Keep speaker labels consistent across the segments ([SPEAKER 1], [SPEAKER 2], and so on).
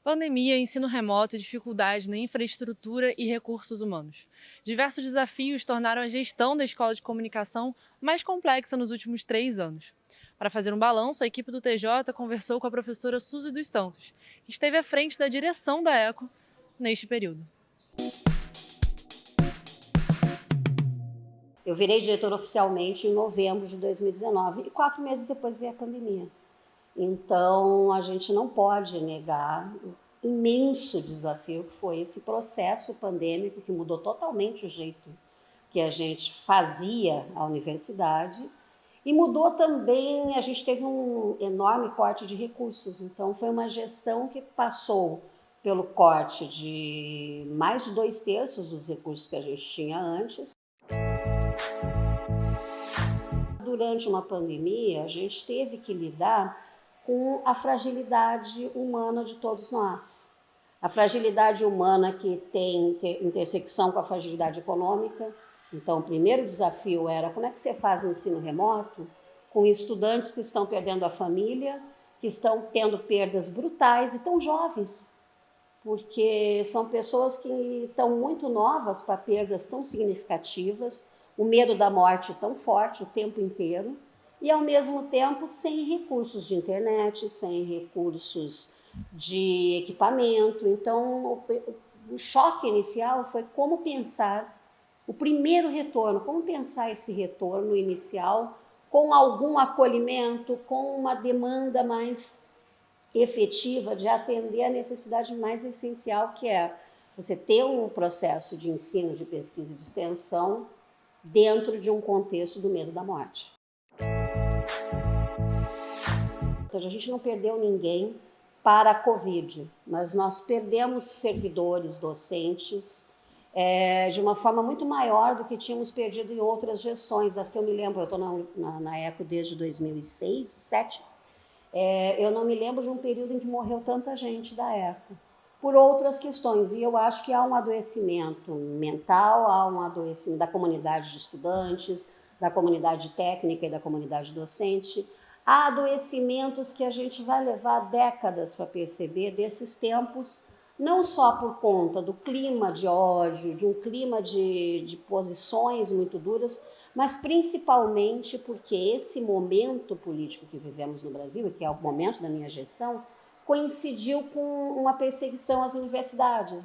[SPEAKER 1] Pandemia, ensino remoto, dificuldade na infraestrutura e recursos humanos. Diversos desafios tornaram a gestão da Escola de Comunicação mais complexa nos últimos 3 anos. Para fazer um balanço, a equipe do TJ conversou com a professora Suzy dos Santos, que esteve à frente da direção da ECO neste período.
[SPEAKER 2] Eu virei diretora oficialmente em novembro de 2019 e 4 meses depois veio a pandemia. Então, a gente não pode negar o imenso desafio que foi esse processo pandêmico que mudou totalmente o jeito que a gente fazia a universidade e mudou também, a gente teve um enorme corte de recursos. Então, foi uma gestão que passou pelo corte de mais de 2/3 dos recursos que a gente tinha antes. Durante uma pandemia, a gente teve que lidar com a fragilidade humana de todos nós. A fragilidade humana que tem intersecção com a fragilidade econômica. Então, o primeiro desafio era como é que você faz ensino remoto com estudantes que estão perdendo a família, que estão tendo perdas brutais e tão jovens, porque são pessoas que estão muito novas para perdas tão significativas, o medo da morte tão forte o tempo inteiro, e ao mesmo tempo sem recursos de internet, sem recursos de equipamento. Então, o choque inicial foi como pensar o primeiro retorno, como pensar esse retorno inicial com algum acolhimento, com uma demanda mais efetiva de atender a necessidade mais essencial, que é você ter um processo de ensino, de pesquisa e de extensão dentro de um contexto do medo da morte. A gente não perdeu ninguém para a Covid, mas nós perdemos servidores, docentes, de uma forma muito maior do que tínhamos perdido em outras gestões. As que eu me lembro, eu estou na ECO desde 2006, 2007, eu não me lembro de um período em que morreu tanta gente da ECO, por outras questões. E eu acho que há um adoecimento mental, há um adoecimento da comunidade de estudantes, da comunidade técnica e da comunidade docente. Há adoecimentos que a gente vai levar décadas para perceber desses tempos, não só por conta do clima de ódio, de um clima de posições muito duras, mas principalmente porque esse momento político que vivemos no Brasil, e que é o momento da minha gestão, coincidiu com uma perseguição às universidades.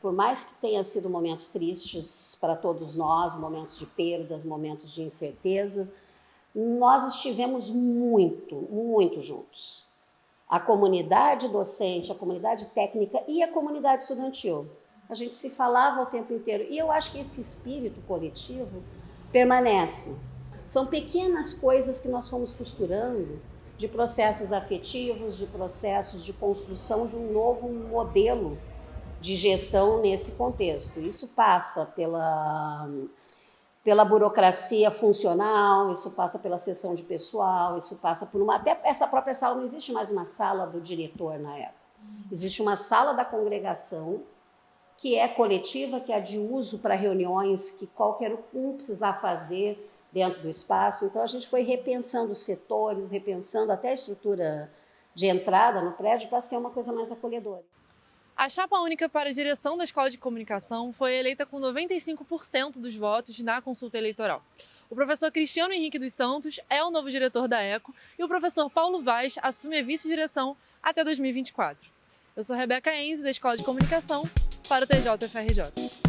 [SPEAKER 2] Por mais que tenha sido momentos tristes para todos nós, momentos de perdas, momentos de incerteza, nós estivemos muito, muito juntos. A comunidade docente, a comunidade técnica e a comunidade estudantil. A gente se falava o tempo inteiro. E eu acho que esse espírito coletivo permanece. São pequenas coisas que nós fomos costurando de processos afetivos, de processos de construção de um novo modelo de gestão nesse contexto. Isso passa pela burocracia funcional, isso passa pela sessão de pessoal, isso passa por até essa própria sala, não existe mais uma sala do diretor na época. Existe uma sala da congregação, que é coletiva, que é de uso para reuniões que qualquer um precisar fazer dentro do espaço. Então, a gente foi repensando os setores, repensando até a estrutura de entrada no prédio para ser uma coisa mais acolhedora.
[SPEAKER 1] A chapa única para a direção da Escola de Comunicação foi eleita com 95% dos votos na consulta eleitoral. O professor Cristiano Henrique dos Santos é o novo diretor da ECO e o professor Paulo Vaz assume a vice-direção até 2024. Eu sou Rebeca Enze, da Escola de Comunicação, para o TJFRJ.